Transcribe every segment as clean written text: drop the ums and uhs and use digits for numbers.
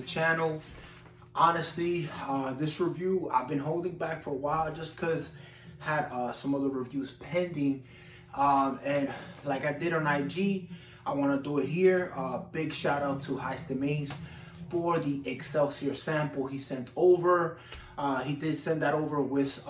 channel. Honestly, this review I've been holding back for a while just because had some other reviews pending, and like I did on IG, I want to do it here. Big shout out to Mace for the Excelsior sample he sent over. He did send that over with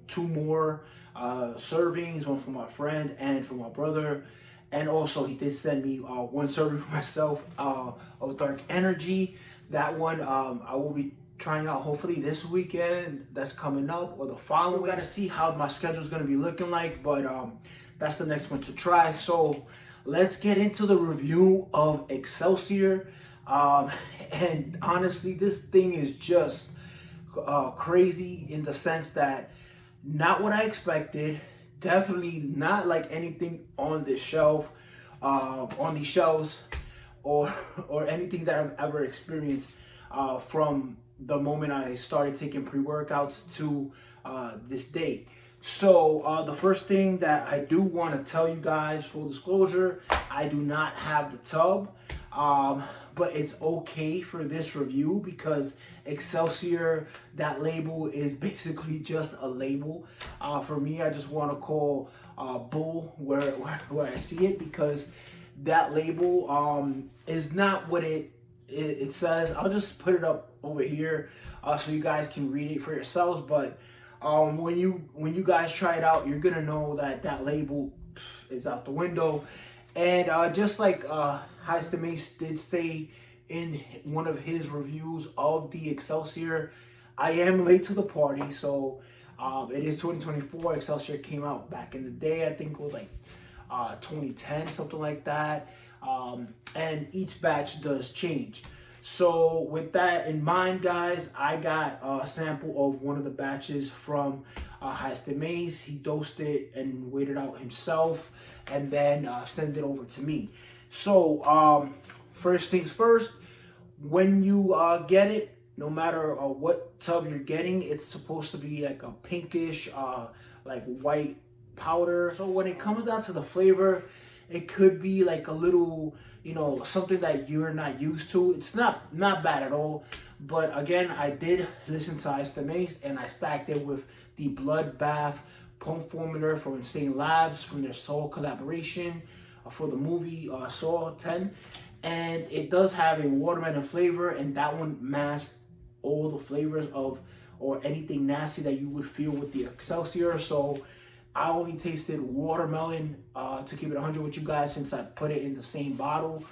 2 more servings, one from my friend and from my brother. And also he did send me 1 serving for myself of Dark Energy. That one I will be trying out hopefully this weekend that's coming up, or the following. We gotta see how my schedule is gonna be looking like, but that's the next one to try. So let's get into the review of Excelsior. And honestly, this thing is just crazy in the sense that not what I expected. Definitely not like anything on this shelf, on these shelves, or anything that I've ever experienced from the moment I started taking pre-workouts to this day. So the first thing that I do want to tell you guys, full disclosure, I do not have the tub, but it's okay for this review because Excelsior, that label is basically just a label. For me, I just want to call bull where I see it, because that label is not what it says. I'll just put it up over here so you guys can read it for yourselves. But when you guys try it out, you're gonna know that that label is out the window. And just like Mace did say in one of his reviews of the Excelsior, I am late to the party. So it is 2024. Excelsior came out back in the day. I think it was like 2010, something like that. And each batch does change. So with that in mind, guys, I got a sample of one of the batches from Mace. He dosed it and weighed it out himself, and then sent it over to me. So first things first, when you get it, no matter what tub you're getting, it's supposed to be like a pinkish, like white powder. So when it comes down to the flavor, it could be like a little, you know, something that you're not used to. It's not bad at all. But again, I did listen to Mace, and I stacked it with the Bloodbath Pump Formula from Insane Labs from their Soul collaboration for the movie Saw 10. And it does have a watermelon flavor, and that one masked all the flavors of, or anything nasty that you would feel with the Excelsior. So I only tasted watermelon to keep it 100 with you guys, since I put it in the same bottle,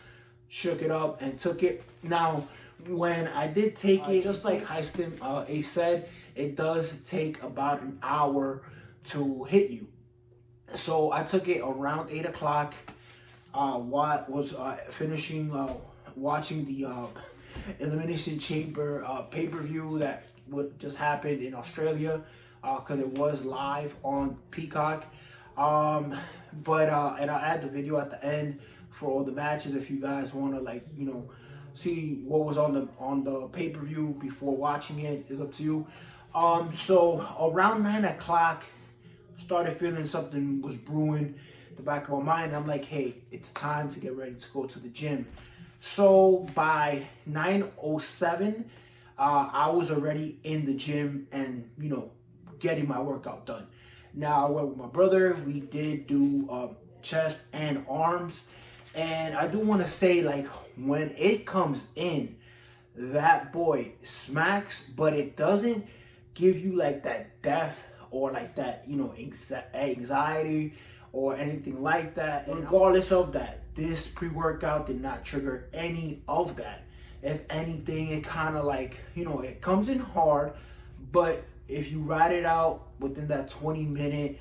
shook it up, and took it. Now, when I did take it, just like Ace said, it does take about an hour to hit you. So I took it around 8 o'clock. Was finishing watching the Elimination Chamber pay-per-view that just happened in Australia, because it was live on Peacock. And I'll add the video at the end for all the matches if you guys want to, like, you know, see what was on the pay-per-view before watching it. It's up to you. So around 9 o'clock, started feeling something was brewing in the back of my mind. I'm like, hey, it's time to get ready to go to the gym. So by 9:07, I was already in the gym and, you know, getting my workout done. Now I went with my brother. We did do chest and arms, and I do want to say, like, when it comes in, that boy smacks, but it doesn't give you like that death or like that, you know, anxiety or anything like that. And regardless of that, this pre-workout did not trigger any of that. If anything, it kind of, like, you know, it comes in hard, but if you ride it out within that 20-minute,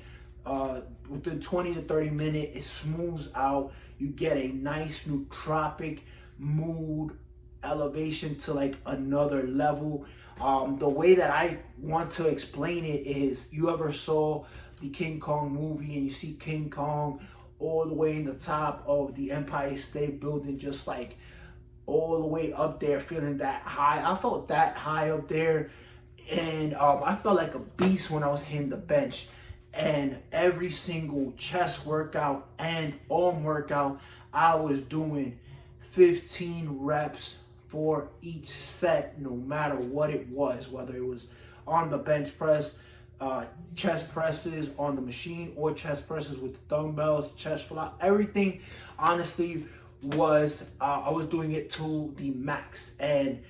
within 20 to 30 minutes, it smooths out. You get a nice nootropic mood elevation to like another level. The way that I want to explain it is, you ever saw the King Kong movie and you see King Kong all the way in the top of the Empire State Building, just like all the way up there, feeling that high. I felt that high up there, and I felt like a beast when I was hitting the bench. And every single chest workout and arm workout, I was doing 15 reps for each set, no matter what it was, whether it was on the bench press, chest presses on the machine, or chest presses with the dumbbells, chest fly, everything honestly was, I was doing it to the max. And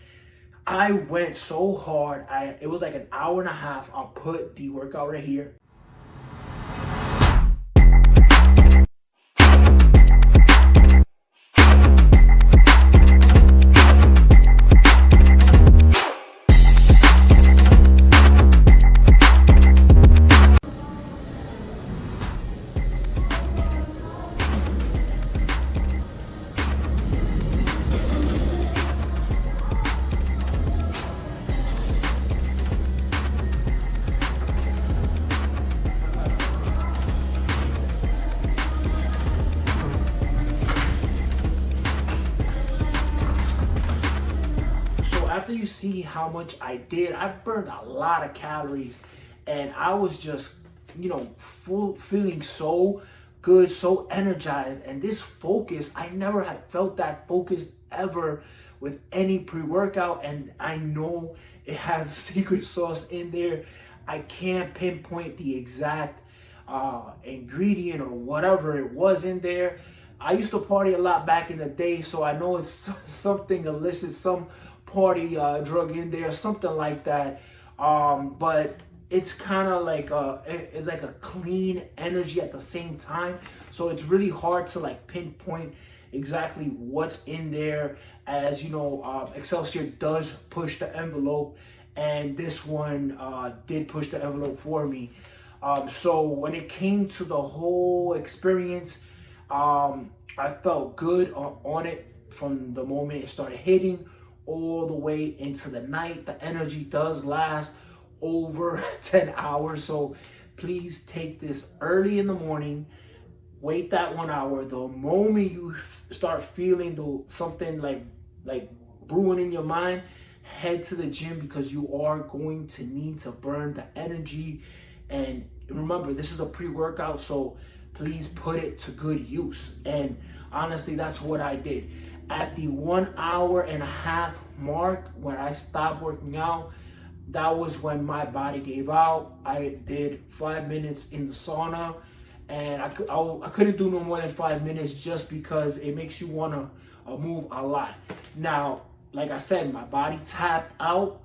I went so hard. It was like an hour and a half. I'll put the workout right here. After you see how much I did, I burned a lot of calories, and I was just, feeling so good, so energized. And this focus, I never had felt that focused ever with any pre-workout. And I know it has a secret sauce in there. I can't pinpoint the exact ingredient or whatever it was in there. I used to party a lot back in the day, so I know it's something illicit, some party drug in there, something like that. But it's kind of like it's like a clean energy at the same time. So it's really hard to like pinpoint exactly what's in there. As you know, Excelsior does push the envelope, and this one did push the envelope for me. So when it came to the whole experience, I felt good on it from the moment it started hitting all the way into the night. The energy does last over 10 hours. So please take this early in the morning. Wait that 1 hour. The moment you start feeling something like brewing in your mind, head to the gym, because you are going to need to burn the energy. And remember, this is a pre-workout, so please put it to good use. And honestly, that's what I did. At the 1 hour and a half mark, when I stopped working out, that was when my body gave out. I did 5 minutes in the sauna, and I couldn't do no more than 5 minutes, just because it makes you want to move a lot. Now, like I said, my body tapped out,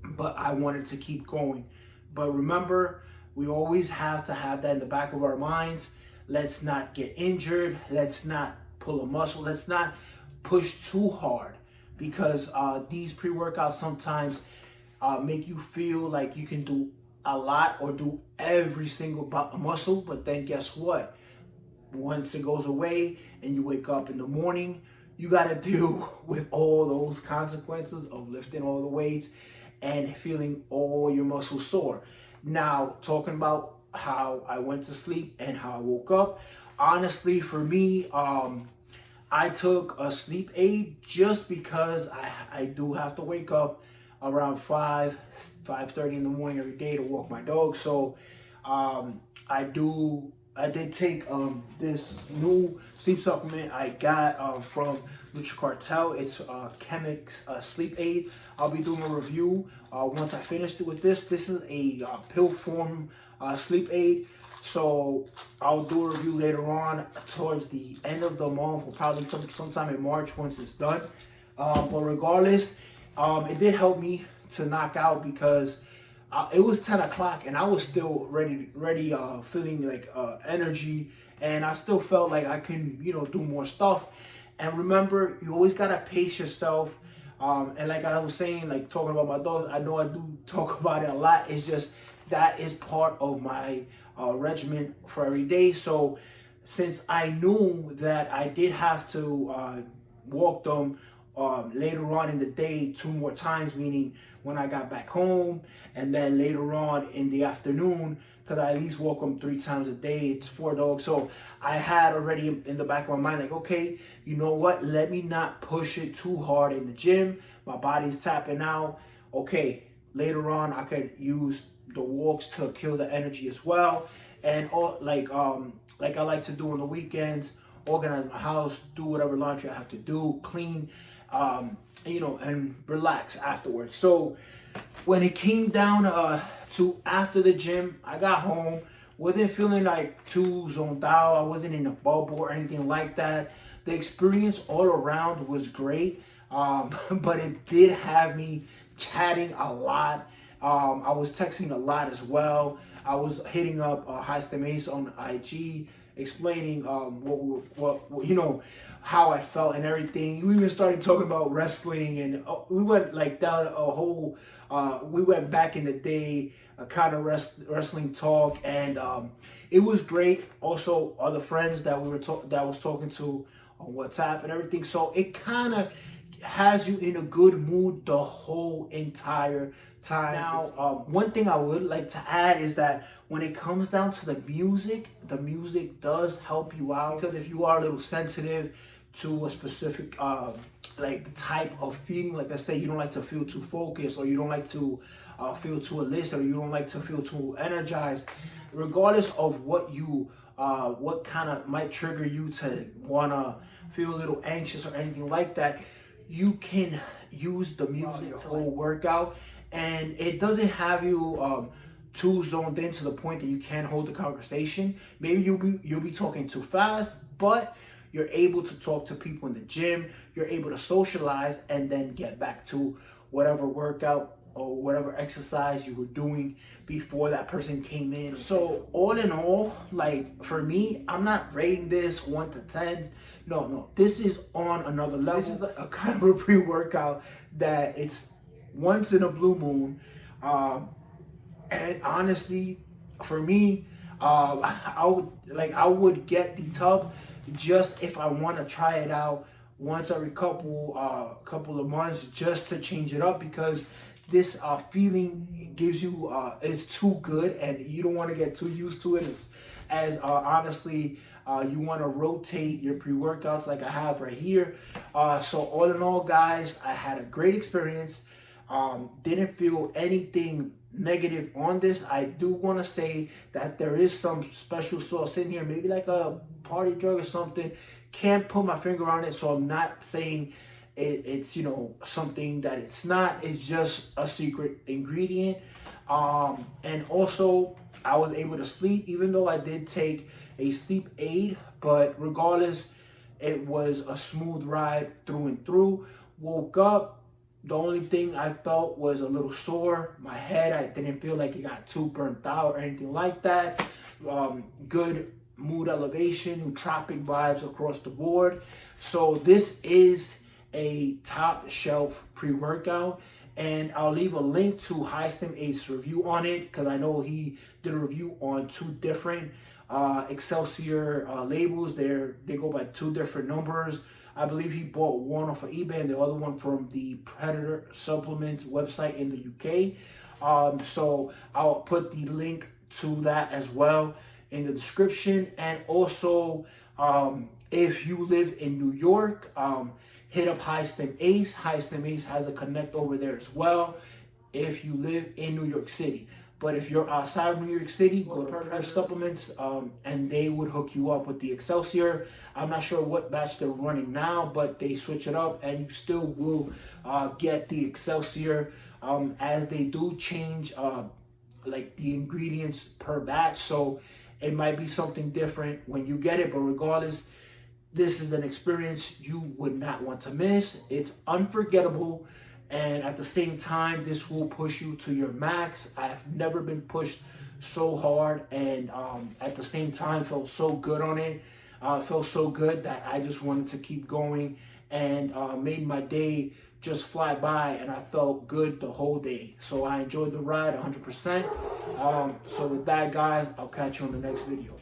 but I wanted to keep going. But remember, we always have to have that in the back of our minds. Let's not get injured. Let's not pull a muscle. Let's not push too hard, because these pre-workouts sometimes make you feel like you can do a lot or do every single muscle. But then guess what? Once it goes away and you wake up in the morning, you got to deal with all those consequences of lifting all the weights and feeling all your muscles sore. Now, talking about how I went to sleep and how I woke up, honestly, for me, I took a sleep aid just because I do have to wake up around 5:30 in the morning every day to walk my dog. So I did take this new sleep supplement I got from Cartel. It's Chemix sleep aid. I'll be doing a review once I finish it with this. This is a pill form sleep aid. So I'll do a review later on towards the end of the month, or probably sometime in March once it's done. But regardless, it did help me to knock out, because it was 10 o'clock and I was still ready, feeling like energy, and I still felt like I can, do more stuff. And remember, you always gotta pace yourself. And like I was saying, like talking about my dogs, I know I do talk about it a lot. It's just that is part of my regimen for every day. So since I knew that I did have to walk them later on in the day 2 more times, meaning when I got back home, and then later on in the afternoon, because I at least walk them 3 times a day. It's 4 dogs. So I had already in the back of my mind, like, okay, you know what? Let me not push it too hard in the gym. My body's tapping out. Okay, later on, I could use the walks to kill the energy as well. And like I like to do on the weekends, organize my house, do whatever laundry I have to do, clean you know, and relax afterwards. So when it came down to after the gym, I got home, wasn't feeling like too zoned out. I wasn't in a bubble or anything like that. The experience all around was great, but it did have me chatting a lot. I was texting a lot as well. I was hitting up High Stem Ace on IG, explaining what you know, how I felt and everything. We even started talking about wrestling, and we went like down a whole. We went back in the day, kind of wrestling talk, and it was great. Also, other friends that we were that I was talking to on WhatsApp and everything. So it kind of has you in a good mood the whole entire time. Now, one thing I would like to add is that when it comes down to the music does help you out, because if you are a little sensitive to a specific like type of feeling, like I say, you don't like to feel too focused, or you don't like to feel too elicited, or you don't like to feel too energized, regardless of what you what kind of might trigger you to wanna feel a little anxious or anything like that, you can use the music to whole workout, and it doesn't have you too zoned in to the point that you can't hold the conversation. Maybe you'll be talking too fast, but you're able to talk to people in the gym, you're able to socialize, and then get back to whatever workout or whatever exercise you were doing before that person came in. So all in all, like for me, I'm not rating this 1 to 10. No, this is on another level. This is a kind of a pre-workout that it's once in a blue moon. And honestly, for me, I would get the tub just if I want to try it out once every couple of months, just to change it up, because this feeling gives you it's too good, and you don't want to get too used to it. As honestly, you want to rotate your pre-workouts like I have right here. So all in all, guys, I had a great experience. Didn't feel anything negative on this. I do want to say that there is some special sauce in here, maybe like a party drug or something. Can't put my finger on it, so I'm not saying it's you know, something that it's not. It's just a secret ingredient. And also, I was able to sleep, even though I did take a sleep aid, but regardless, it was a smooth ride through and through. Woke up, the only thing I felt was a little sore. My head, I didn't feel like it got too burnt out or anything like that. Good mood elevation, nootropic vibes across the board. So this is a top shelf pre-workout, and I'll leave a link to High Stem Ace review on it, because I know he did a review on 2 different Excelsior labels. They go by 2 different numbers. I believe he bought one off of eBay and the other one from the Predator Supplement website in the UK. So I'll put the link to that as well in the description. And also, if you live in New York, hit up High Stem Ace. High Stem Ace has a connect over there as well if you live in New York City. But if you're outside of New York City, go to Predator Supplements, and they would hook you up with the Excelsior. I'm not sure what batch they're running now, but they switch it up, and you still will get the Excelsior, as they do change like the ingredients per batch. So it might be something different when you get it, but regardless, this is an experience you would not want to miss. It's unforgettable. And at the same time, this will push you to your max. I've never been pushed so hard, and at the same time felt so good on it. Felt so good that I just wanted to keep going, and made my day just fly by, and I felt good the whole day. So I enjoyed the ride 100%. So with that, guys, I'll catch you on the next video.